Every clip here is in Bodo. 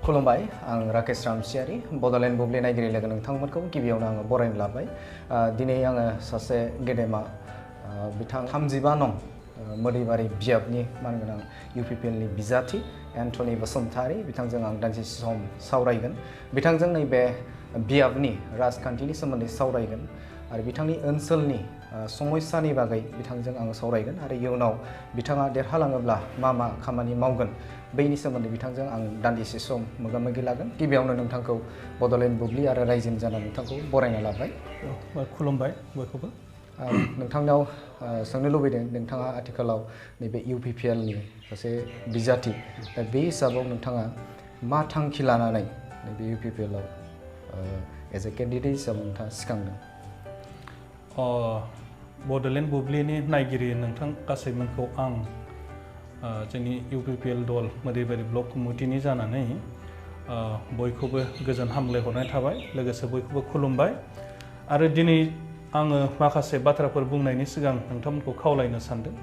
खुलुमबाय आं राकेश रामसियारि बड'लेण्ड बुब्लि नायगिरि लोगो नोंथांमोनखौ गिबियावनो आङो बरायनो लाबाय दिनै आङो सासे गेदेमा बिथां 35 नं मोदैबारि बियाबनि मानगोनां इउपिपिएलनि बिजाथि एन्टनि बसुमतारी बिथांजों आं दान्दिसे सम सावरायगोन बिथांजों नैबे बियाबनि राजखान्थिनि सोमोन्दै सावरायगोन आरो बिथांनि ओनसोलनि समस्यानि बागै बिथांजों आं सावरायगोन आरो इयुनाव बिथाङा देरहालाङोब्ला मा खामानि मावगोन बेनि सोमोन्दै बिथांजों आं दान्दिसे सम मोगा-मोगि लागोन गिबियावनो नोंथांखौ बड'लेण्ड बुब्लि आरो रायजोनि जाना नोंथांखौ बरायना लाबाय खुलुमबाय बयखौबो नोंथांनाव सोंनो लुबैदों नोंथाङा आथिखालाव नैबे इउपिपिएलनि सासे बिजाथि दा बे हिसाबाव नोंथाङा मा थांखि लानानै नैबे इउपिपिएलआव एज ए केन्डिडेट हिसाबै नोंथाङा सिगांदों बड'लेण्ड बुब्लिनि नायगिरि नोंथां गासैमोनखौ आं जोंनि इउपिपिएल दल मोदैबारि ब्लक कमिटिनि जानानै बयखौबो गोजोन हामलायहरनाय थाबाय लोगोसे बयखौबो खुलुमबाय आरो दिनै आङो माखासे बाथ्राफोर बुंनायनि सिगां नोंथांमोनखौ खावलायनो सानदों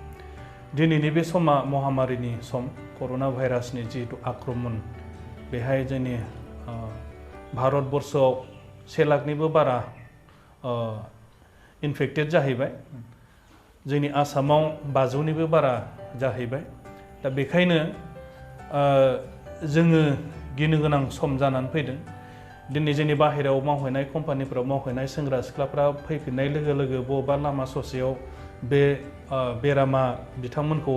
दिनैनि बे समा महामारिनि सम कर'ना भाइरासनि जिहेतु आक्रमण बेहाय जोंनि भारतबर्षआव 1 लाखनिबो बारा इनफेक्टेड जाहैबाय जोंनि आसामाव 500निबो बारा जाहैबाय दा बेखायनो जोङो गिनो गोनां सम जानानै फैदों दिनै जोंनि बाहेरायाव मावहैनाय कम्पानिफोराव मावहैनाय सेंग्रा सिख्लाफ्रा फैफिननाय लोगो लोगो बबेबा लामा ससेयाव बे बेरामा बिथांमोनखौ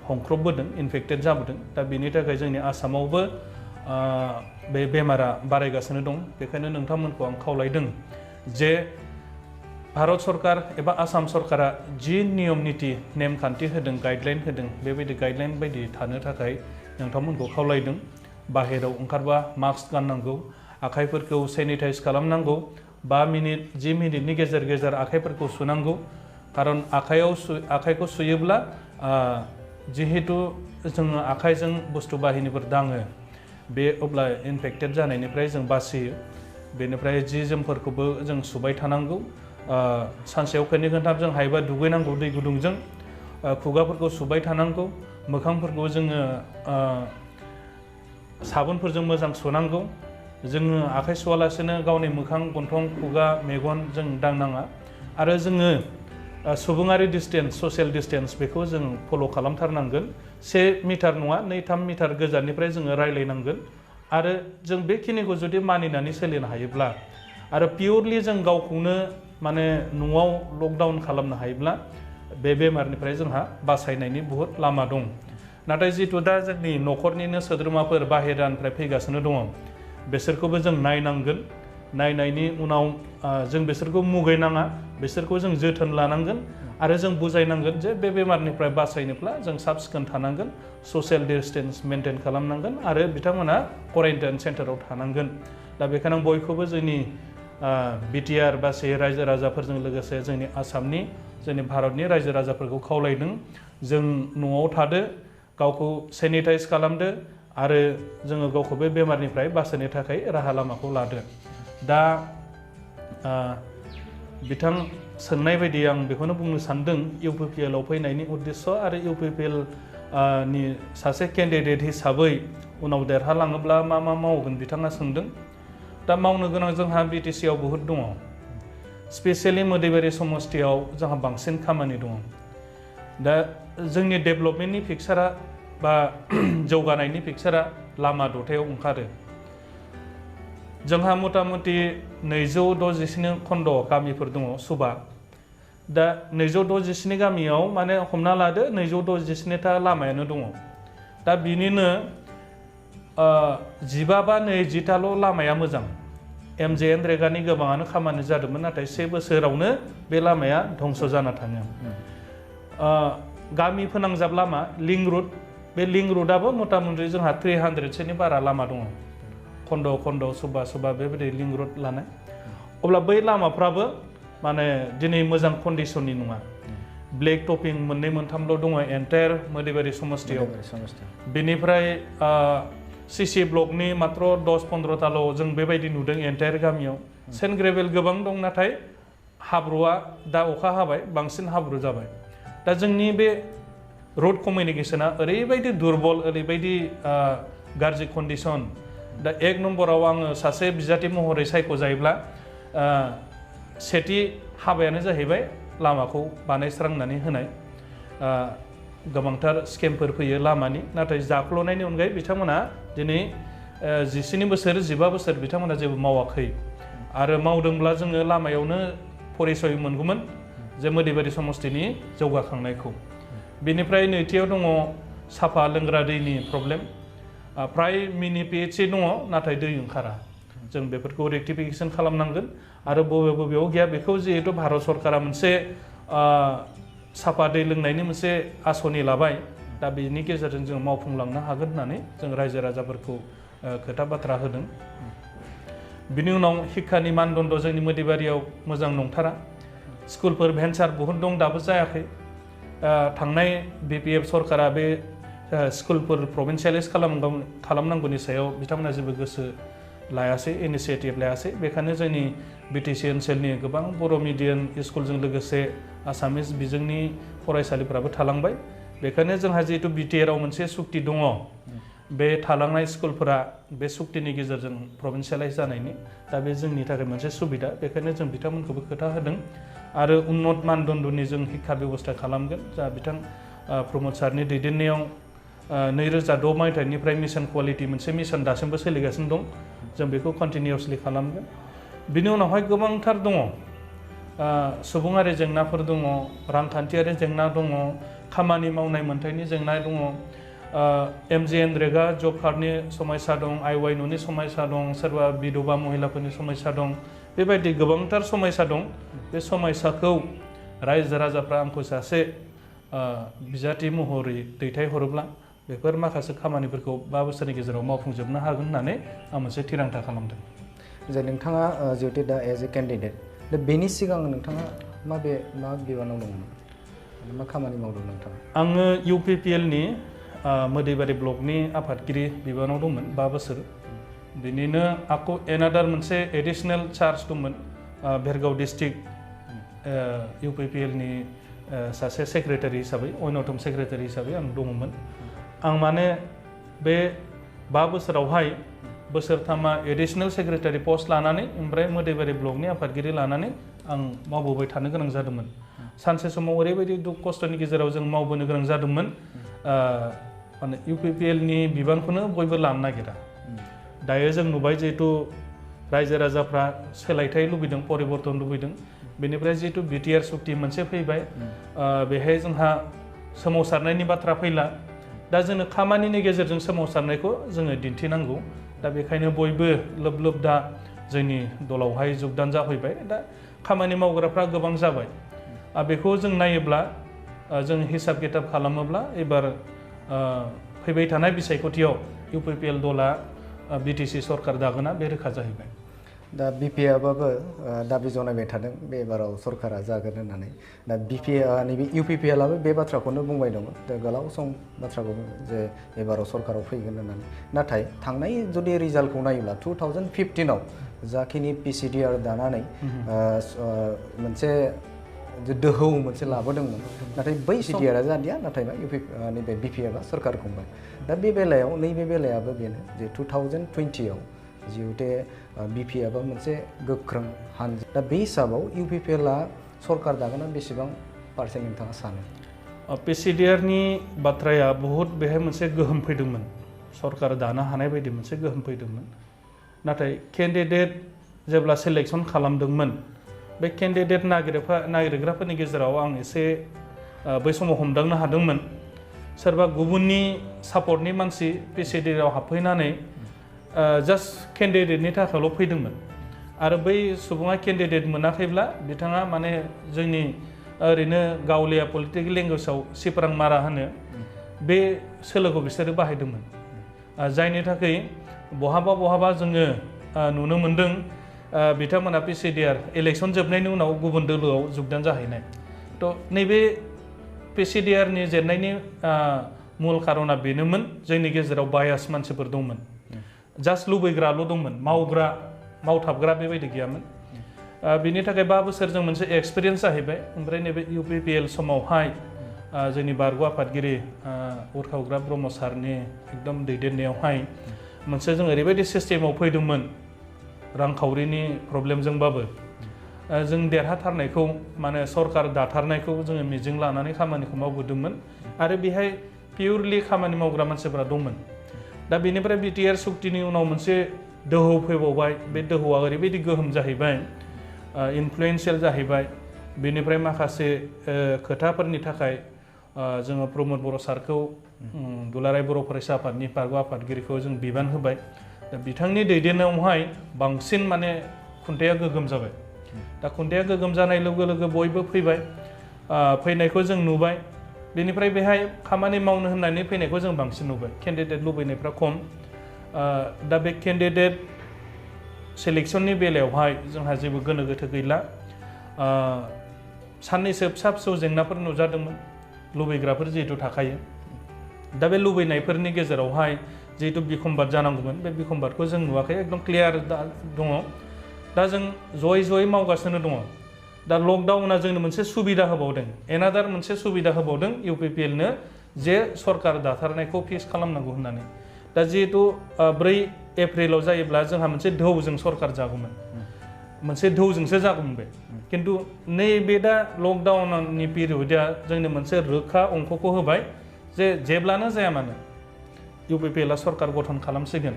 हमख्रबबोदों इनफेक्टेड जाबोदों दा बेनि थाखाय जोंनि आसामावबो बे बेमारा बारायगासिनो दं बेखायनो नोंथांमोनखौ आं खावलायदों जे भारत सरकार एबा आसाम सरकारा जि नियम निति नेमखान्थि होदों गाइडलाइन होदों बेबायदि गाइडलाइन बायदि थानो थाखाय नोंथांमोनखौ खावलायदों बाहेराव ओंखारबा मास्क गाननांगौ आखाइफोरखौ सेनिटाइज खालामनांगौ 5 मिनिट 10 मिनिटनि गेजेर गेजेर आखाइफोरखौ सुनांगौ खारन आखाइखौ सुयोब्ला जिहेतु जोङो आखाइजों बुस्थु बाहिनीफोर दाङो बे अब्ला इनफेक्टेड जानायनिफ्राय जों बासियो बेनिफ्राय जि जोमफोरखौबो जों सुबाय थानांगौ सानसेयाव खननै खनथाम जों हायोबा दुगैनांगौ दै गुदुंजों खुगाफोरखौ सुबाय थानांगौ मोखांफोरखौ जोङो साबोनफोरजों मोजां सुनांगौ जोङो आखाइ सुवालासेनो गावनि मोखां गन्थं खुगा मेगन जों दांनाङा आरो जोङो सुबुङारि डिस्टेन्स ससियेल डिस्टेन्स बेखौ जों फल' खालामथारनांगोन 1 मिटार नङा 2-3 मिटार गोजाननिफ्राय जोङो रायलायनांगोन आरो जों बेखिनिखौ जुदि मानिनानै सोलिनो हायोब्ला आरो पियरलि जों गावखौनो माने न'आव लकडाउन खालामनो हायोब्ला बे बेमारनिफ्राय जोंहा बासायनायनि बहुद लामा दं नाथाय जितु दा जोंनि न'खरनिनो सोद्रोमाफोर बाहेरानिफ्राय फैगासिनो दङ बिसोरखौबो जों नायनांगोन नायनायनि उनाव जों बिसोरखौ मुगैनाङा बिसोरखौ जों जोथोन लानांगोन आरो जों बुजायनांगोन जे बे बेमारनिफ्राय बासायनोब्ला जों साब सिखोन थानांगोन ससियेल डिस्टेन्स मेनटेन खालामनांगोन आरो बिथांमोना क्वारेन्टाइन सेन्टाराव थानांगोन दा बेखायनो बयखौबो जोंनि बिटिआर बासि रायजो राजाफोरजों लोगोसे जोंनि आसामनि जोंनि भारतनि रायजो राजाफोरखौ खावलायदों जों न'आव थादो गावखौ सेनिटाइज खालामदो आरो जोङो गावखौ बे बेमारनिफ्राय बासायनो थाखाय राहा लामाखौ लादो दा बिथां सोंनाय बायदि आं बेखौनो बुंनो सानदों इउपिपिएलआव फैनायनि उद्देश्य आरो इउपिपिएल नि सासे केन्डिडेट हिसाबै उनाव देरहालाङोब्ला मा मावगोन बिथाङा सोंदों दा मावनो गोनां जोंहा बिटिसिआव बहुद दङ स्पेसियेलि मोदैबारि समस्थियाव जोंहा बांसिन खामानि दङ दा जोंनि डेभेलपमेन्टनि पिक्सारा बा जौगानायनि पिक्सारा लामा दथायाव ओंखारो जोंहा मथा मथि 267 खन्ड गामिफोर दङ सुबा दा 267 गामियाव माने हमना लादो 267ता लामायानो दङ दा बिनिनो 15 बा 20ताल' लामाया मोजां एमजेएन रेगानि गोबाङानो खामानि जादोंमोन नाथाय 1 बोसोरावनो बे लामाया धंस जाना थाङो गामि फोनांजाब लामा लिं रुट बे लिं रुटआबो मथा मथि जोंहा 300सोनि बारा लामा दङ खन्ड सुबा बेबायदि लिं रुट लानाय अब्ला बै लामाफ्राबो माने दिनै मोजां कन्डिसननि नङा ब्लेक टपिं 2-3ल' दङ एन्टायर मोदैबारि समस्थियाव बेनिफ्राय सीसी ब्लकनि मात्र 10-15ताल' जों बेबायदि नुदों एन्टायर गामियाव सेन्ट ग्रेभेल गोबां दं नाथाय हाब्रुआ दा अखा हाबाय बांसिन हाब्रु जाबाय दा जोंनि बे रोड कमिउनिकेशना ओरैबायदि दुरबल ओरैबायदि गाज्रि कन्डिसन दा एक नम्बराव आङो सासे बिजाथि महरै सायख'जायोब्ला सेथि हाबायानो जाहैबाय लामाखौ बानायस्रांनानै होनाय गोबांथार स्केमफोर फैयो लामानि नाथाय जाख्ल'नायनि अनगायै बिथांमोना दिनै 19 बोसोर 15 बोसोर बिथांमोना जेबो मावाखै आरो मावदोंब्ला जोङो लामायावनो परिचय मोनगौमोन जे मोदैबारि समस्तिनि जौगाखांनायखौ बेनिफ्राय नैथियाव दङ साफा लोंग्रा दैनि प्रब्लेम प्राय मिनि पिएचसि दङ नाथाय दै ओंखारा जों बेफोरखौ रेक्टिफिकेसन खालामनांगोन आरो बबेयाव गैया बेखौ जिहेतु भारत सरकारा मोनसे साफा दै लोंनायनि मोनसे आसनि लाबाय दा बेनि गेजेरजों जों मावफुंलांनो हागोन होननानै जों रायजो राजाफोरखौ खोथा बाथ्रा होदों बिनि उनाव शिक्षानि मानदण्ड जोंनि मोदैबारियाव मोजां नंथारा स्कुलफोर भेन्सार बहुत दं दाबो जायाखै थांनाय बिपिएफ सरकारा बे स्कुलफोर प्रभिन्सियेलाइज खालामनांगौनि सायाव बिथांमोना जेबो गोसो लायासै इनिशिएटिभ लायासै बेखायनो जोंनि बिटिसि ओनसोलनि गोबां बर' मिडियाम स्कुलजों लोगोसे आसामिस बिजोंनि फरायसालिफोराबो थालांबाय बेखायनो जोंहा जिहेतु बिटिआरआव मोनसे सुक्ति दङ बे थालांनाय स्कुलफोरा बे सुक्तिनि गेजेरजों प्रभिन्सियेलाइज जानायनि दा बे जोंनि थाखाय मोनसे सुबिदा बेखायनो जों बिथांमोनखौबो खोथा होदों आरो उन्नत मानदण्डनि जों शिक्षा बेबस्था खालामगोन जा बिथां प्रमद सारनि दैदेननायाव 2006 मायथाइनिफ्राय मिशन क्वालिटी मोनसे मिशन दासिमबो सोलिगासिनो दं जों बेखौ कन्टिनिउसलि खालामगोन बिनि उनावहाय गोबांथार दङ सुबुङारि जेंनाफोर दङ रांखान्थियारि जेंना दङ खामानि मावनाय मोन्थायनि जेंना दङ MGNरेगा जब कार्डनि समस्या दं IY न'नि समस्या दं सोरबा बिधवा महिलाफोरनि समस्या दं बेबायदि गोबांथार समस्या दं बे समस्याखौ रायजो राजाफ्रा आंखौ सासे बिजाथि महरै दैथायहरोब्ला बेफोर माखासे खामानिफोरखौ 5 बोसोरनि गेजेराव मावफुंजोबनो हागोन होननानै आं मोनसे थिरांथा खालामदों जे नोंथाङा जिहेतु दा एज ए केन्डिडेट दा बेनि सिगां नोंथाङा मा बिबानाव दंमोन मा खामानि मावदों नोंथाङा आङो UPPLनि मोदैबारि ब्लकनि आफादगिरि बिबानाव दंमोन 5 बोसोर बिनिनो आंखौ एनादार मोनसे एडिशनेल चार्ज दंमोन भेरगाव डिस्ट्रिक्ट UPPLनि सासे सेक्रेटारि हिसाबै अन्यतम सेक्रेटारि हिसाबै आं दङमोन आं माने बे 5 बोसोरावहाय बोसोरथामा एडिशनेल सेक्रेटारि पस्ट लानानै ओमफ्राय मोदैबारि ब्लकनि आफादगिरि लानानै आं मावबोबाय थानो गोनां जादोंमोन सानसे समाव ओरैबायदि दुख खस्थनि गेजेराव जों मावबोनो गोनां जादोंमोन माने UPPLनि बिबानखौनो बयबो लानो नागिरा दायो जों नुबाय जिहेतु रायजो राजाफ्रा सोलायथाय लुबैदों परिबर्तन लुबैदों बेनिफ्राय जिहेतु बिटिआर सुक्ति मोनसे फैबाय बेहाय जोंहा सोमावसारनायनि बाथ्रा फैला दा जोंनो खामानिनि गेजेरजों सोमावसारनायखौ जोङो दिन्थिनांगौ दा बेखायनो बयबो लोब लोब दा जोंनि दलावहाय जगदान जाफैबाय दा खामानि मावग्राफ्रा गोबां जाबाय बेखौ जों नायोब्ला जों हिसाब किताब खालामोब्ला एबार फैबाय थानाय बिसायख'थियाव UPPL दला बिटिसि सरकार दागोना बे रोखा जाहैबाय दा बिपिएफआबो दाबि जनायबाय थादों बे एबाराव सरकारा जागोन होननानै दा नैबे UPPLआबो बे बाथ्राखौनो बुंबाय दङ दा गोलाव सम बाथ्राखौ जे एबाराव सरकाराव फैगोन होननानै नाथाय थांनाय जुदि रिजाल्टखौ नायोब्ला 2015आव जाखिनि PCDR दानानै मोनसे दोहौ मोनसे लाबोदोंमोन नाथाय बै PCDRआ जादिया नाथाय नैबे बिपिएफआ सरकार खुंबाय दा बे बेलायाव नैबे बेलायाबो बेनो जे 2020आव जिहेतु बिपिएफआ मोनसे गोख्रों हानजा दा बे हिसाबाव UPPLआ सरकार दागोना बेसेबां पार्सेन्ट नोंथाङा सानो PCDRनि बाथ्राया बहुत बेहाय मोनसे गोहोम फैदोंमोन सरकार दानो हानाय बायदि मोनसे गोहोम फैदोंमोन नाथाय केन्डिडेट जेब्ला सिलेक्सन खालामदोंमोन बे केन्डिडेट नागिरग्राफोरनि गेजेराव आं एसे बै समाव हमदांनो हादोंमोन सोरबा गुबुननि सापर्टनि मानसि PCDRआव हाबफैनानै जास्ट केन्डिडेटनि थाखायल' फैदोंमोन आरो बै सुबुङा केन्डिडेट मोनाखैब्ला बिथाङा माने जोंनि ओरैनो गावलिया पलिटिकेल लेंगुवेजाव सिपरां मारा होनो बे सोलोखौ बिसोरो बाहायदोंमोन जायनि थाखाय बहाबा जोङो नुनो मोन्दों बिथांमोना PCDR इलेक्सन जोबनायनि उनाव गुबुन दोलोआव जगदान जाहैनाय थ' नैबे PCDRनि जेननायनि मुल खारना बेनोमोन जोंनि गेजेराव बायास मानसिफोर दंमोन जास्ट लुबैग्राल' दंमोन मावथाबग्रा बेबायदि गैयामोन बिनि थाखाय 5 बोसोर जों मोनसे एक्सपिरियेन्स जाहैबाय ओमफ्राय नैबे UPPL समावहाय जोंनि बारग' आफादगिरि उरखावग्रा ब्रह्म सारनि एकदम दैदेननायावहाय मोनसे जों ओरैबायदि सिस्टेमाव फैदोंमोन रांखावरिनि प्रब्लेमजोंबाबो जों देरहाथारनायखौ माने सरकार दाथारनायखौ जोङो मिजिं लानानै खामानिखौ मावबोदोंमोन आरो बेहाय पिउरलि खामानि मावग्रा मानसिफोरा दंमोन। दा बेनिफ्राय बिटिआर सुक्तिनि उनाव मोनसे दोहौ फैबावबाय। बे दोहौआ ओरैबायदि गोहोम जाहैबाय, इनफ्लुयेन्सियेल जाहैबाय। बेनिफ्राय माखासे खोथाफोरनि थाखाय जोङो प्रमद बर' सारखौ दुलाराय बर' फरायसा आफादनि बारग' आफादगिरिखौ जों बिबान होबाय। दा बिथांनि दैदेननायावहाय बांसिन माने खुन्थाया गोगोम जाबाय। दा खुन्थाया गोगोम जानाय लोगो लोगो बयबो फैबाय, फैनायखौ जों नुबाय। बेनिफ्राय बेहाय खामानि मावनो होननानै फैनायखौ जों बांसिन नुबाय। केन्डिडेट लुबैनायफ्रा खम। दा बे केन्डिडेट सेलेक्सननि बेलायावहाय जोंहा जेबो गोनो गोथो गैला। साननैसो फिसा फिसौ जेंनाफोर नुजादोंमोन, लुबैग्राफोर जिहेतु थाखायो। दा बे लुबैनायफोरनि गेजेरावहाय जिहेतु बिखम्बाद जानांगौमोन, बे बिखम्बादखौ जों नुवाखै, एकदम क्लियार दङ। दा जों जयै मावगासिनो दङ। दा लकडाउना जोंनो मोनसे सुबिदा होबावदों, एनादार मोनसे सुबिदा होबावदों इउपिपिएलनो, जे सरकार दाथारनायखौ फेस खालामनांगौ होननानै। दा जिहेतु 4 एप्रिलाव जायोब्ला जोंहा मोनसे ढौजों सरकार जागौमोन, मोनसे ढौजोंसो जागौमोन बे। किन्तु नैबे दा लकडाउननि पिरियडआ जोंनो मोनसे रोखा अंकखौ होबाय जे जेब्लानो जाया मानो इउपिपिएलआ सरकार गठन खालामसिगोन।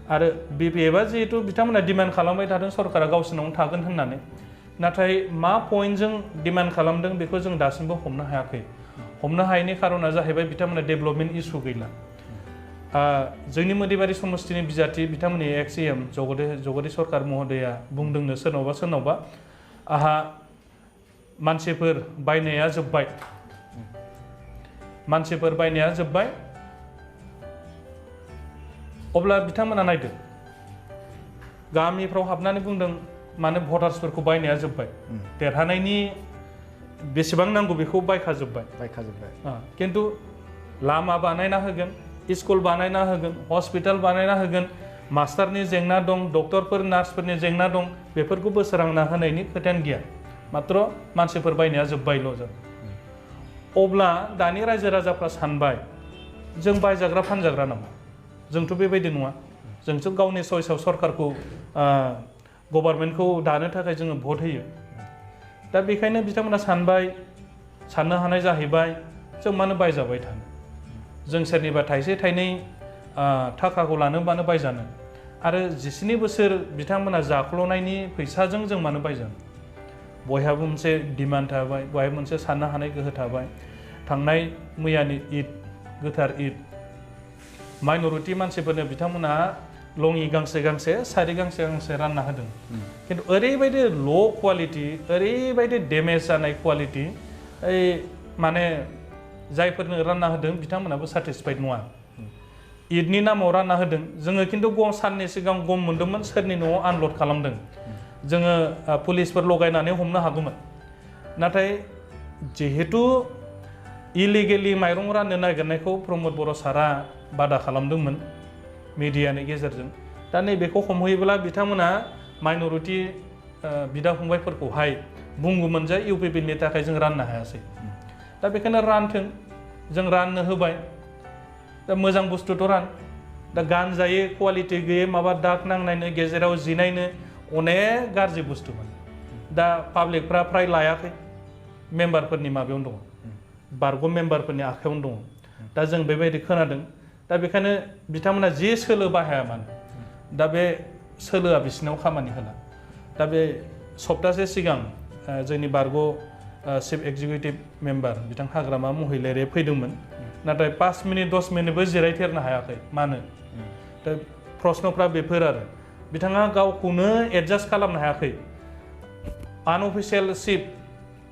आरो बिपिएफआ जिहेतु बिथांमोना डिमान्ड खालामबाय थादों सरकारा गावसोरनावनो थागोन होननानै, नाथाय मा पइन्टजों डिमान्ड खालामदों बेखौ जों दासिमबो हमनो हायाखै। हमनो हायैनि खारना जाहैबाय बिथांमोना डेभेलपमेन्ट इस्यु गैला। जोंनि मोदैबारि समस्तिनि बिजाथि बिथांमोननि एक्स एम जगदीश सरकार महोदया बुंदोंनो सोरनावबा आहा मानसिफोर बायनाया जोब्बाय, मानसिफोर बायनाया जोब्बाय। अब्ला बिथांमोना नायदो, गामिफ्राव हाबनानै बुंदों माने भटार्सफोरखौ बायनाया जोब्बाय, देरहानायनि बेसेबां नांगौ बेखौ बायखाजोब्बाय। किन्तु लामा बानायना होगोन, स्कुल बानायना होगोन, हस्पिटाल बानायना होगोन, मास्टारनि जेंना दं, डक्टरफोर नार्सफोरनि जेंना दं, बेफोरखौ बोसोरांना होनायनि खोथायानो गैया। मात्र मानसिफोर बायनाया जोब्बायल' जों। अब्ला दानि रायजो राजाफ्रा सानबाय, जों बायजाग्रा फानजाग्रा नामा? जोंथ' बेबायदि नङा। जोंथ' गावनि चइसआव सरकारखौ गभर्नमेन्टखौ दानो थाखाय जोङो भट होयो। दा बेखायनो बिथांमोना सानबाय, साननो हानाय जाहैबाय, जों मानो बायजाबाय थानो? जों सोरनिबा थाइसे थाइनै थाखाखौ लानोबानो बायजानो, आरो 19 बोसोर बिथांमोना जाख्ल'नायनि फैसाजों जों मानो बायजानो? बयहाबो मोनसे डिमान्ड थाबाय, बयहाबो मोनसे साननो हानाय गोहो थाबाय। थांनाय मैयानि ईद, गोथार ईद, माइन'रिटि मानसिफोरनो बिथांमोना लङि गांसे गांसे, सारि गांसे गांसे रानना होदों। किन्तु ओरैबायदि ल' क्वालिटि, ओरैबायदि डेमेज जानाय क्वालिटि, माने जायफोरनो रानना होदों बिथांमोनाबो सेटिसफाइड नङा। ईदनि नामाव रानना होदों, जोङो किन्तु साननि सिगां गम मोन्दोंमोन सोरनि न'आव आनलड खालामदों। जोङो पुलिसफोर लगायनानै हमनो हागौमोन। नाथाय जिहेतु इलिगेलि माइरं राननो नागिरनायखौ प्रमद बर' सारा बादा खालामदोंमोन मिडियानि गेजेरजों। दा नैबेखौ हमहैयोब्ला बिथांमोना माइन'रिटि बिदा फंबायफोरखौहाय बुंगौमोन जे इउपिपिएलनि थाखाय जों राननो हायासै। दा बेखायनो रानथों, जों राननो होबाय। दा मोजां बुस्थुथ' रान। दा गानजायै, क्वालिटि गैयै, माबा दाग नांनायनो, गेजेराव जिनायनो अनेक गाज्रि बुस्थुमोन। दा पाब्लिकफ्रा फ्राय लायाखै, मेम्बारफोरनि माबायावनो दङ, बारग' मेम्बारफोरनि आखायावनो दङ। दा जों बेबायदि खोनादों। दा बेखायनो बिथांमोना जे सोलो बाहाया मानो, दा बे सोलोआ बिसिनाव खामानि होला। दा बे सप्तासे सिगां जोंनि बारग' चिफ एक्जिकिउटिभ मेम्बार बिथां हाग्रामा महिलारिया फैदोंमोन, नाथाय 5 मिनिट 10 मिनिटबो जिरायथेरनो हायाखै। मानो? दा प्रश्नफ्रा बेफोर आरो बिथाङा गावखौनो एडजास्ट खालामनो हायाखै। आनअफिसियेल चिफ,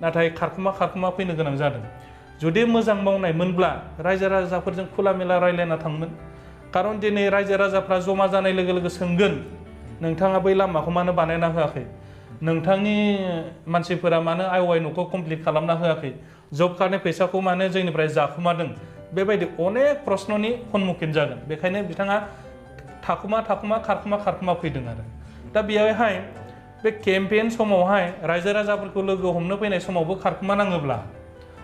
नाथाय खारखुमा फैनो गोनां जादों। जुदि मोजां मावनायमोनब्ला रायजो राजाफोरजों खुला मेला रायलायना थांगोन। खारन दिनै रायजो राजाफ्रा जमा जानाय लोगो लोगो सोंगोन, नोंथाङा बै लामाखौ मानो बानायना होआखै? नोंथांनि मानसिफोरा मानो आइवाइ न'खौ कमप्लिट खालामना होआखै? जब कार्डनि फैसाखौ मानो जोंनिफ्राय जाखुमादों? बेबायदि अनेक प्रश्ननि सन्मुखीन जागोन। बेखायनो बिथाङा थाखुमा खारखुमा फैदों आरो। दा बेयावहाय बे केम्पेइन समावहाय रायजो राजाफोरखौ लोगो हमनो फैनाय समावबो खारखुमा नाङोब्ला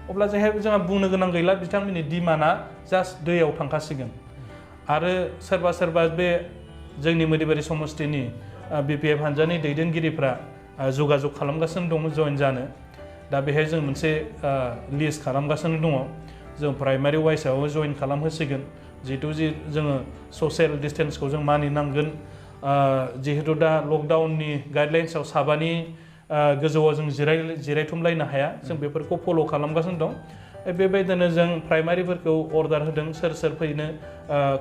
अब्ला जोंहा बुंनो गोनां गैला बिथांमोननि डिमान्डआ जास्ट दैयाव थांखासिगोन आरो सोरबा सोरबा बे जोंनि मोदिबारि समस्तिनि BPF हान्जानि दैदेनगिरिफ्रा जगाजग खालामगासिनो दङ जइन जानो दा बेहाय जों मोनसे लिस्ट खालामगासिनो दङ जों प्राइमारि वाइसआव जइन खालामहोसिगोन जिहेतु जोङो ससियेल डिस्टेन्सखौ जों मानिनांगोन जिहेतु दा लकडाउननि गाइडलाइन्सआव साबानि गोजौआव जों जिरायथुमलायनो हाया जों बेफोरखौ फल' खालामगासिनो दं बेबायदिनो जों प्राइमारिफोरखौ अर्डार होदों सोर फैनो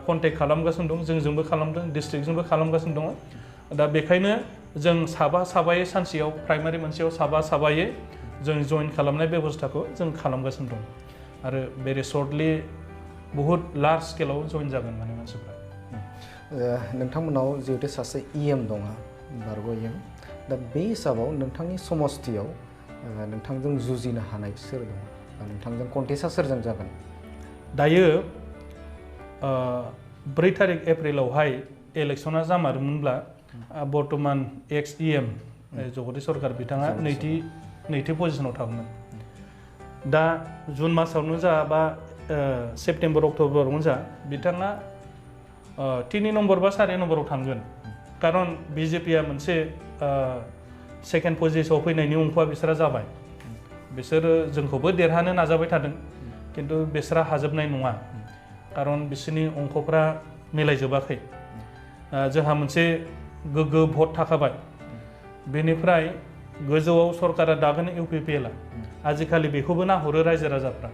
कन्टेक्ट खालामगासिनो दं जोंजोंबो खालामदों डिस्ट्रिक्टजोंबो खालामगासिनो दङ दा बेखायनो जों साबायै सानसेयाव प्राइमारि मोनसेयाव साबायै जों जइन खालामनाय बेबस्थाखौ जों खालामगासिनो दं आरो भेरि सर्टलि बहुत लार्ज स्केलाव जइन जागोन माने मानसिफ्रा नोंथांमोनाव जिहेतु सासे EM दङ बारग' EM दा बे हिसाबाव नोंथांनि समस्तियाव नोंथांजों जुजिनो हानाय सोर दङ नोंथांजों कन्टेस्टआ सोरजों जागोन दायो 4 तारिख एप्रिलावहाय इलेक्सना जामारदोंमोनब्ला बर्तमान एक्स EM जगदीश सरकार बिथाङा नैथि पजिशनाव थागौमोन दा जुन मासावनो जा बा सेप्तेम्बर अक्ट'बरावनो जा बिथाङा 3 नम्बर बा 4 नम्बराव थांगोन खारन BJPआ मोनसे सेकेन्ड पजिशनाव फैनायनि अंकआ बिसोरा जाबाय बिसोरो जोंखौबो देरहानो नाजाबाय थादों किन्तु बिसोरा हाजोबनाय नङा खारन बिसोरनि अंकफ्रा मिलायजोबाखै जोंहा मोनसे गोग्गो भट थाखाबाय बेनिफ्राय गोजौआव सरकारा दागोन UPPLआ आजिखालि बेखौबो नाहरो रायजो राजाफ्रा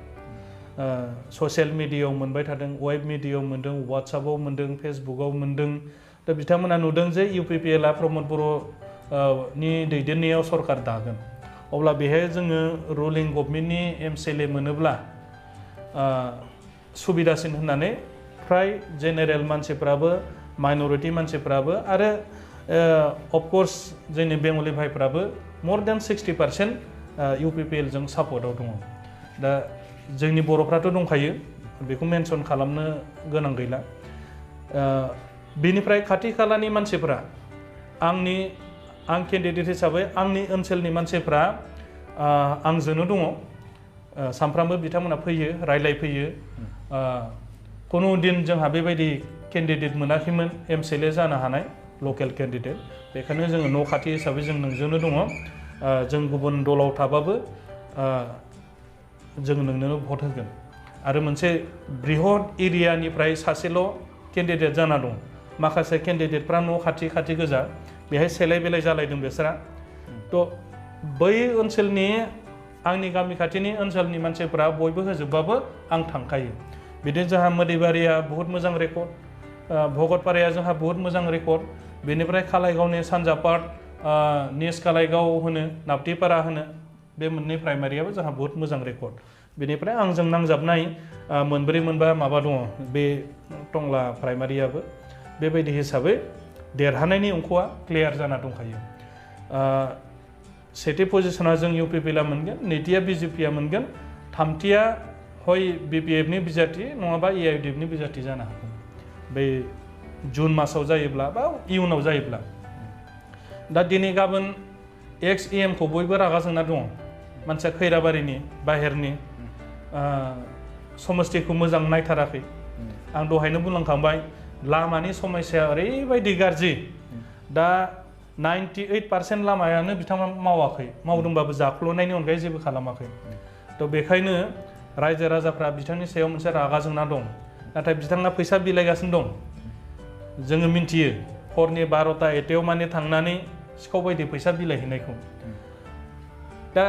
ससियेल मिडियायाव मोनबाय थादों वेब मिडियायाव मोनदों WhatsAppआव मोनदों फेसबुकआव मोनदों दा बिथांमोना नुदों जे UPPLआ प्रमद बर'नि दैदेननायाव सरकार दागोन अब्ला बेहाय जोङो रुलिं गभर्नमेन्टनि MCLA मोनोब्ला सुबिदासिन होननानै फ्राय जेनेरेल मानसिफ्राबो माइनरिटि मानसिफ्राबो आरो अफकर्स जोंनि बेंगलि भाइफ्राबो more than 60% UPPL जों सापर्टआव दङ दा जोंनि बर'फ्राथ' दंखायो बेखौ मेनसन खालामनो गोनां गैला बेनिफ्राय खाथि खालानि मानसिफ्रा आं केन्डिडेट हिसाबै आंनि ओनसोलनि मानसिफ्रा आंजोंनो दङ सानफ्रामबो बिथांमोना फैयो रायलायफैयो कुनु दिन जोंहा बेबायदि केन्डिडेट मोनाखैमोन MCLA जानो हानाय लकेल केन्डिडेट बेखायनो जोङो न' खाथि हिसाबै जों नोंजोंनो दङ जों गुबुन दलाव थाबाबो जों नोंनो भट होगोन आरो मोनसे बृहद एरियानिफ्राय सासेल' केन्डिडेट जाना दं माखासे केन्डिडेटफ्रा न' खाथि गोजा बेहाय सेलाय बेलाय जालायदों बिसोरा थ' बै ओनसोलनि आंनि गामि खाथिनि ओनसोलनि मानसिफ्रा बयबो होजोबबाबो आं थांखायो बिदिनो जोंहा मोदैबारिया बहुत मोजां रेकर्ड भगतपाराया जोंहा बहुत मोजां रेकर्ड बेनिफ्राय कालाइगावनि सानजा पार्ट निस कालाइगाव होनो नाप्तिपारा होनो बे मोननै प्राइमारियाबो जोंहा बहुत मोजां रेकर्ड बेनिफ्राय आंजों नांजाबनाय मोनब्रै मोनबा माबा दङ बे टंला प्राइमारियाबो बेबायदि हिसाबै देरहानायनि अंकआ क्लियार जाना दंखायो सेथि पजिशना जों UPPLआ मोनगोन नैथिया BJPआ मोनगोन थामथिया हय BPFनि बिजाथि नङाबा AIUDFनि बिजाथि जानो हागौ बै जुन मासाव जायोब्ला बा इयुनाव जायोब्ला दा दिनै गाबोन एक्स EMखौ बयबो रागा जोंना दङ मानसिया खैराबारिनि बाहेरनि समस्तिखौ मोजां नायथाराखै आं दहायनो बुंलांखांबाय लामानि समस्याया ओरैबायदि गाज्रि दा 98% लामायानो बिथांमोना मावाखै मावदोंबाबो जाख्ल'नायनि अनगायै जेबो खालामाखै थ' बेखायनो रायजो राजाफ्रा बिथांनि सायाव मोनसे रागा जोंना दं नाथाय बिथाङा फैसा बिलाइगासिनो दं जोङो मिन्थियो हरनि 12टा 1टायाव माने थांनानै सिखाव बायदि फैसा बिलाइहैनायखौ दा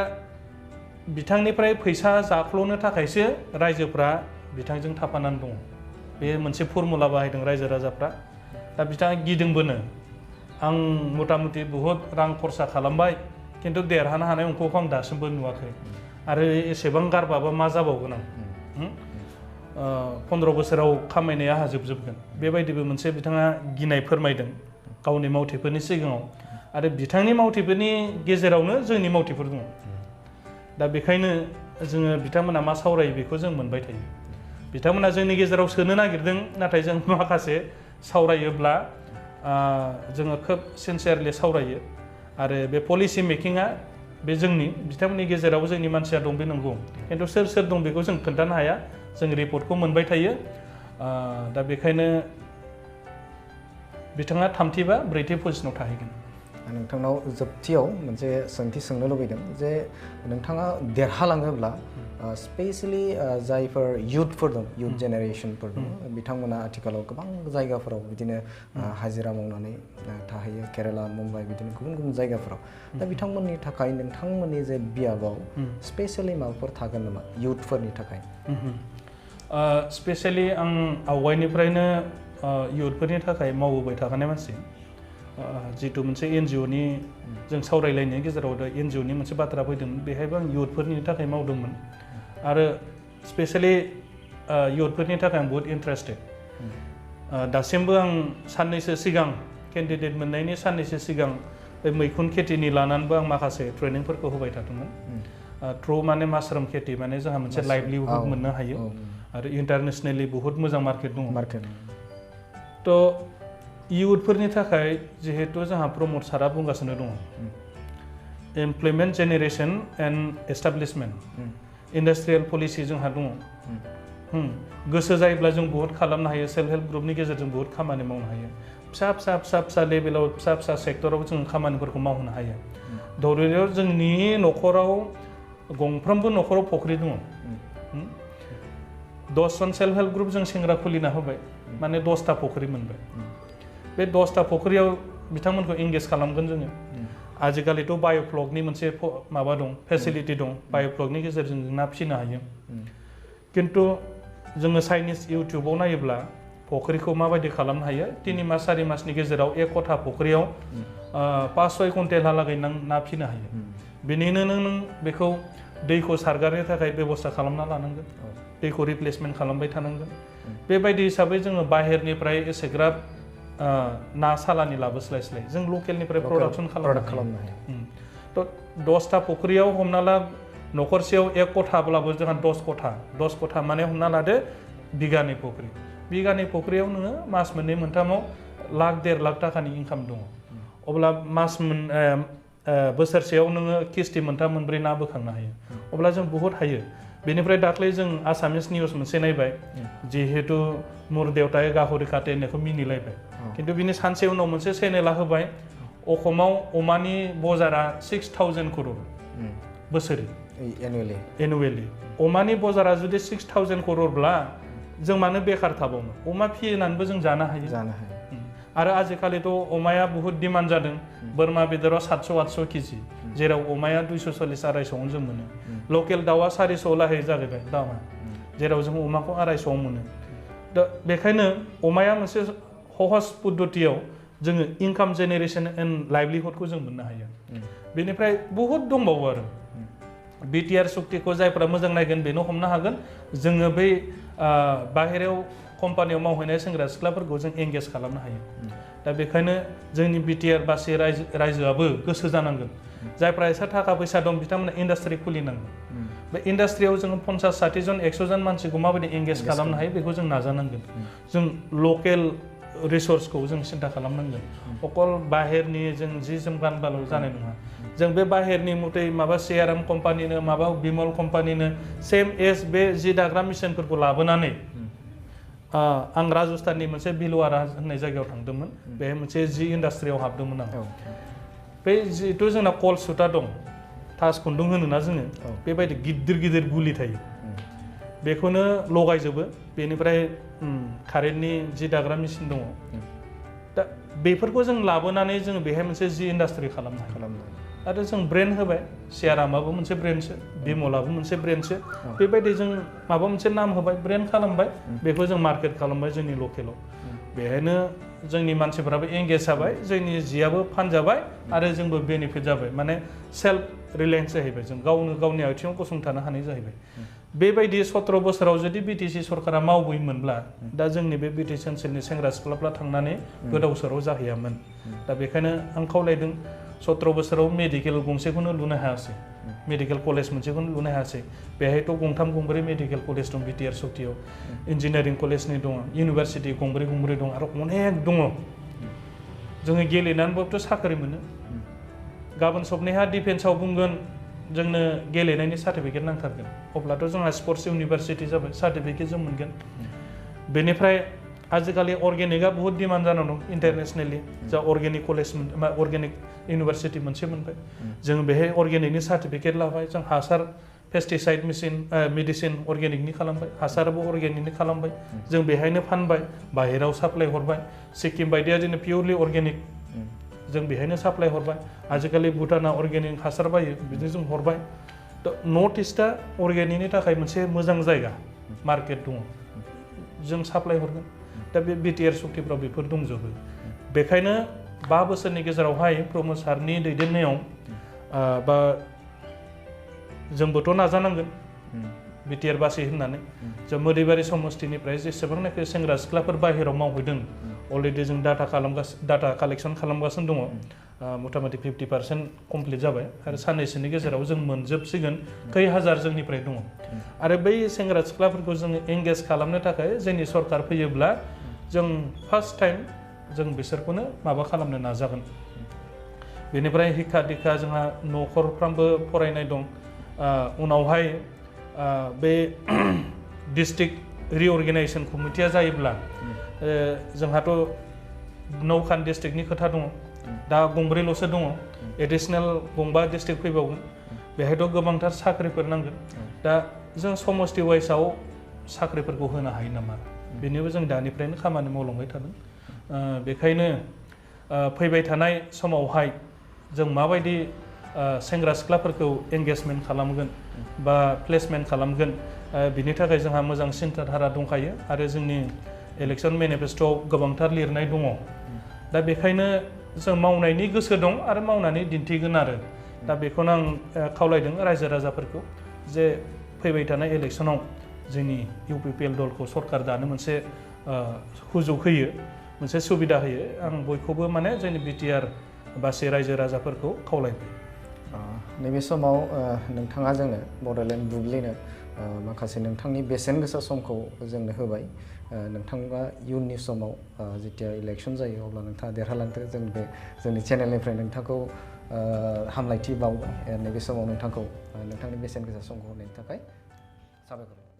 बिथांनिफ्राय फैसा जाख्ल'नो थाखायसो रायजोफ्रा बिथांजों थाफानानै दङ बे मोनसे फर्मुला बाहायदों रायजो राजाफ्रा दा बिथाङा गिदोंबोनो आं मथा मथि बहुत रां खरसा खालामबाय किन्तु देरहानो हानाय अंकखौ आं दासिमबो नुवाखै आरो एसेबां गारबाबा मा जाबावगोन आं 15 बोसोराव खामायनाया आंहा जोबजोबगोन बेबायदिबो मोनसे बिथाङा गिनाय फोरमायदों गावनि मावथिफोरनि सिगाङाव आरो बिथांनि मावथिफोरनि गेजेरावनो जोंनि मावथिफोर दङ दा बेखायनो जोङो बिथांमोना मा सावरायो बेखौ जों मोनबाय थायो बिथांमोना जोंनि गेजेराव सोनो नागिरदों नाथाय जों माखासे सावरायोब्ला जोङो खोब सिनसियारलि सावरायो आरो बे पलिसि मेकिंआ बे जोंनि बिथांमोननि गेजेराव जोंनि मानसिया दं बे नंगौ खिन्थु सोर सोर दं बेखौ जों खोन्थानो हाया जों रिपर्टखौ मोनबाय थायो दा बेखायनो बिथाङा 3थि बा 4थि पजिशनाव थाहैगोन नोंथांनाव जोबथियाव मोनसे सोंथि सोंनो लुबैदों जे नोंथाङा देरहालाङोब्ला स्पेशली जायफोर इयुथफोर दं इयुथ जेनेरेशनफोर दं बिथांमोना आथिखालाव गोबां जायगाफोराव बिदिनो हाजिरा मावनानै थाहैयो केराला मुम्बाइ बिदिनो गुबुन गुबुन जायगाफोराव दा बिथांमोननि थाखाय नोंथांमोननि जे बियाबाव स्पेशली माबाफोर थागोन नामा इयुथफोरनि थाखाय स्पेशली आं आवगायनिफ्रायनो इयुथफोरनि थाखाय मावबोबाय थाखानाय मानसि जितु मोनसे NGO नि जों सावरायलायनायनि गेजेराव दा NGO नि मोनसे बाथ्रा फैदोंमोन बेहायबो आं इयुथफोरनि थाखाय मावदोंमोन आरो स्पेशली इयुथफोरनि थाखाय आं बहुत इन्टारेस्टेड दासिमबो आं साननैसो सिगां केन्डिडेट मोननायनि साननैसो सिगां बे मैखुन खेथिनि लानानैबो आं माखासे ट्रेनिंफोरखौ होबाय थादोंमोन थ्रु माने मासरुम खेथि माने जोंहा मोनसे लाइभलिहुड मोननो हायो आरो इन्टारनेसनेलि बहुत मोजां मार्केट दङ थ' इयुथफोरनि थाखाय जिहेतु जोंहा प्रमद सारा बुंगासिनो दङ employment generation and establishment industrial policy जोंहा दङ गोसो जायोब्ला जों बहुत खालामनो हायो सेल्फ हेल्प ग्रुपनि गेजेरजों बहुत खामानि मावनो हायो फिसा लेभेलाव फिसा सेक्टराव जों खामानिफोरखौ मावनो हायो धरियाव जोंनि न'खराव गंफ्रोमबो न'खराव फुख्रि दङ 10 जन सेल्फ हेल्प ग्रुप जों सेंग्रा खुलिना होबाय माने 10टा फुख्रि मोनबाय बे 10टा फुख्रियाव बिथांमोनखौ एंगेज खालामगोन जोङो आजिखालिथ' बाय'फ्लगनि मोनसे माबा दं फेसिलिटि दं बाय'फ्लगनि गेजेरजों जों ना फिसिनो हायो खिन्थु जोङो चाइनिज इउटुबाव नायोब्ला फुख्रिखौ माबायदि खालामनो हायो 3 मास 4 मासनि गेजेराव 1 कथा फुख्रियाव 5-6 कुइन्टेलहालागै ना फिसिनो हायो बेनिनो नों बेखौ दैखौ सारगारनो थाखाय बेबस्था खालामना लानांगोन दैखौ रिप्लेसमेन्ट खालामबाय थानांगोन बेबायदि हिसाबै जोङो बाहेरनिफ्राय एसेग्राब ना सालानि लाबोस्लायस्लाय जों लकेलनिफ्राय प्रडाक्सन खालामनो हायो थ' 10टा फुख्रियाव हमना ला न'खरसेयाव 1 कथाब्लाबो जोंहा 10 कथा माने हमना लादो बिगानै फुख्रियाव नोङो मास 2-3आव लाख-1.5 लाख थाखानि इनकाम दङ अब्ला बोसोरसेयाव नोङो किस्ति 3-4 ना बोखांनो हायो अब्ला जों बहुत हायो बेनिफ्राय दाख्लै जों आसामिस निउस मोनसे नायबाय जिहेतु मुर देवताय गाहरि काटे होननायखौ मिनिलायबाय खिन्थु बिनि सानसे उनाव मोनसे चेनेला होबाय अखमाव अमानि बजारा 6,000 crore बोसोरै एनुवेलि अमानि बजारा जुदि 6,000 crore जों मानो बेकार थाबावनो अमा फिसिनानैबो जों जानो हायो आरो आजिखालिथ' अमाया बहुत डिमान्ड जादों बोरमा बेदराव 700-800 केजि जेराव अमाया 240-250 जों मोनो लकेल दाउआ 400 लागै जागैबाय दामा जेराव जों अमाखौ 250 मोनो दा बेखायनो अमाया मोनसे सहज पद्धतियाव जोङो इनकाम जेनेरेसन एन्ड लाइभलिहुडखौ जों मोननो हायो बेनिफ्राय बहुत दंबावो आरो BTR सुक्तिखौ जायफ्रा मोजां नायगोन बेनो हमनो हागोन जोङो बै बाहेरायाव कम्पानियाव मावहैनाय सेंग्रा सिख्लाफोरखौ जों एंगेज खालामनो हायो दा बेखायनो जोंनि BTR बासि रायजोआबो गोसो जानांगोन जायफ्रा एसे थाखा फैसा दं बिथांमोना इन्डास्ट्रि खुलिनांगोन बे इन्डास्ट्रियाव जोङो 50-60 जन 100 जन मानसिखौ माबायदि एंगेज खालामनो हायो बेखौ जों नाजानांगोन जों लकेल रिसोर्सखौ जों सिन्था खालामनांगोन अकल बाहेरनि जों जि जोम गानबाल' जानाय नङा जों बे बाहेरनि मथे माबा CRM कम्पानिनो माबा बिमल कम्पानिनो सेम एज बे जि दाग्रा मेसिनफोरखौ लाबोनानै आं राजस्थाननि मोनसे भिलवारा होननाय जायगायाव थांदोंमोन बेहाय मोनसे जि इन्डास्ट्रियाव हाबदोंमोन आं बे जिहेतु जोंना कल सुटा दं थास खुन्दुं होनोना जोङो बेबायदि गिदिर गुलि थायो बेखौनो लगायजोबो बेनिफ्राय कारेन्टनि जि दाग्रा मेसिन दङ दा बेफोरखौ जों लाबोनानै जों बेहाय मोनसे जि इन्डास्ट्रि खालामनो हायो आरो जों ब्रेन्ड होबाय सियारामाबो मोनसे ब्रेन्डसो बिमलाबो मोनसे ब्रेन्डसो बेबायदि जों माबा मोनसे नाम होबाय ब्रेन्ड खालामबाय बेखौ जों मार्केट खालामबाय जोंनि लकेलाव बेहायनो जोंनि मानसिफ्राबो एंगेज जाबाय जोंनि जियाबो फानजाबाय आरो जोंबो बेनिफिट जाबाय माने सेल्फ रिलायन्स जाहैबाय जों गावनो गावनि आथिङाव गसंथानो हानाय जाहैबाय बेबायदि 17 बोसोराव जुदि BTC सरकारा मावबोयोमोनब्ला दा जोंनि बे BTC ओनसोलनि सेंग्रा सिख्लाफ्रा थांनानै गोदाव सोराव जाहैयामोन दा बेखायनो आं खावलायदों 17 बोसोराव मेडिकेल गंसेखौनो लुनो हायासै मेडिकेल कलेज मोनसेखौनो लुनो हायासै बेहायथ' 3-4 मेडिकेल कलेज दं BTR सुक्तियाव इन्जिनियारिं कलेजनि दङ इउनिभारसिटि 2-3 दं आरो अनेक दङ जोङो गेलेनानैबोथ' साख्रि मोनो गाबोन सबनेहा डिफेन्सआव बुंगोन जोंनो गेलेनायनि सार्टिफिकेट नांथारगोन अब्लाथ' जोंहा स्पर्ट्स इउनिभारसिटि जाबाय सार्टिफिकेट जों मोनगोन बेनिफ्राय आजिखालि अर्गेनिकआ बहुत डिमान्ड जाना दं इन्टारनेसनेलि जा अर्गेनिक कलेज अर्गेनिक इउनिभारसिटि मोनसे मोनबाय जों बेहाय अर्गेनिकनि सार्टिफिकेट लाबाय जों हासार पेस्टिसाइड मेडिसिन अर्गेनिकनि खालामबाय हासाराबो अर्गेनिकनि खालामबाय जों बेहायनो फानबाय बाहेराव साप्लाय हरबाय सिक्किम बायदिया जोंनो पियरलि अर्गेनिक जों बेहायनो साप्लाय हरबाय आजिखालि भुटाना अर्गेनिक हासार बायो बिदिनो जों हरबाय नर्थ इस्टआ अर्गेनिकनि थाखाय मोनसे मोजां जायगा मार्केट दङ जों साप्लाय हरगोन दा बे बिटिआर सुक्तिफ्राव बेफोर दंजोबो बेखायनो 5 बोसोरनि गेजेरावहाय प्रमद सारनि दैदेननायाव बा जोंबोथ' नाजानांगोन बिटिआर बासि होननानै जों मोदैबारि समस्तिनिफ्राय जेसेबांनाखि सेंग्रा सिख्लाफोर बाहेरायाव मावहैदों अलरेडि जों डाटा कालेक्सन खालामगासिनो दङ मथा मथि 50% कमप्लिट जाबाय आरो साननैसोनि गेजेराव जों मोनजोबसिगोन खै हाजार जोंनिफ्राय दङ आरो बै सेंग्रा सिख्लाफोरखौ जों एंगेज खालामनो थाखाय जोंनि सरकार फैयोब्ला जों फार्स्ट टाइम जों बिसोरखौनो माबा खालामनो नाजागोन बेनिफ्राय हिक्खा दिक्खा जोंहा न'खरफ्रामबो फरायनाय दं उनावहाय बे डिस्ट्रिक्ट रिअर्गेनाइजेसन कमिटिया जायोब्ला जोंहाथ' 9खान डिस्ट्रिक्टनि खोथा दङ दा 2ल'सो दङ एडिसनेल 2 डिस्ट्रिक्ट फैबावगोन बेहायथ' गोबांथार साख्रिफोर नांगोन दा जों समस्ति वाइसआव साख्रिफोरखौ होनो हायो नामा बेनिबो जों दानिफ्रायनो खामानि मावलांबाय थादों बेखायनो फैबाय थानाय समावहाय जों माबायदि सेंग्रा सिख्लाफोरखौ एंगेजमेन्ट खालामगोन बा प्लेसमेन्ट खालामगोन बिनि थाखाय जोंहा मोजां सिन्ताधारा दंखायो आरो जोंनि इलेक्सन मेनिफेस्ट'आव गोबांथार लिरनाय दङ दा बेखायनो जों मावनायनि गोसो दं आरो मावनानै दिन्थिगोन आरो दा बेखौनो आं खावलायदों रायजो राजाफोरखौ जे फैबाय थानाय इलेक्सनाव जोंनि इउपिपिएल दलखौ सरकार दानो मोनसे सुजुग होयो मोनसे सुबिदा होयो आं बयखौबो माने जोंनि बिटिआर बासि रायजो राजाफोरखौ खावलायबाय नैबे समाव नोंथाङा जोंनो बड'लेण्ड बुब्लिनो माखासे नोंथांनि बेसेन गोसा समखौ जोंनो होबाय नोंथाङा इयुननि समाव जेथिया इलेक्सन जायो अब्ला नोंथाङा देरहालांथो जों बे जोंनि चेनेलनिफ्राय नोंथांखौ हामलायथि बावबाय नैबे समाव नोंथांखौ नोंथांनि बेसेन गोसा समखौ होनायनि थाखाय साबायखर